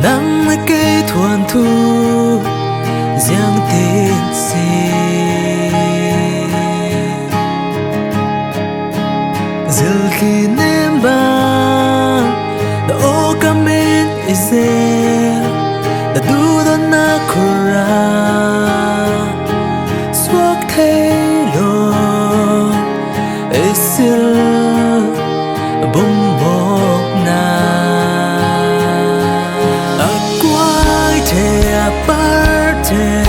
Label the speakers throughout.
Speaker 1: nắng mấy cây thuần thu giang tiền xì giờ khi ném băng đã ô cam in izel đã du đón na kura swak thay lo isil bông bọc na quay thế aparte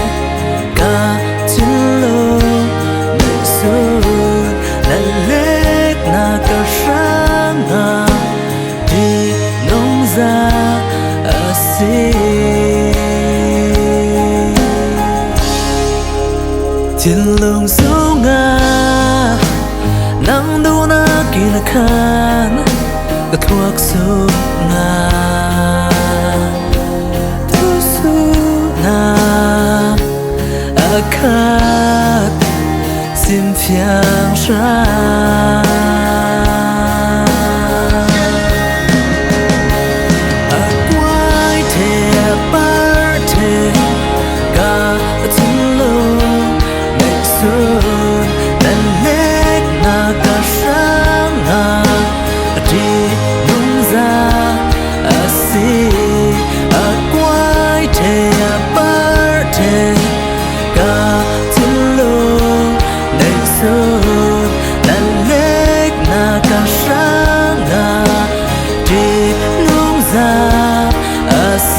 Speaker 1: cả chân lo nơi xuân là lek na cả sáng na đi nông ra asi trên lồng sâu nga nắng đâu na kỳ na khan đã thuộc sâu nga thu su na akat sim phiang ra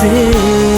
Speaker 1: see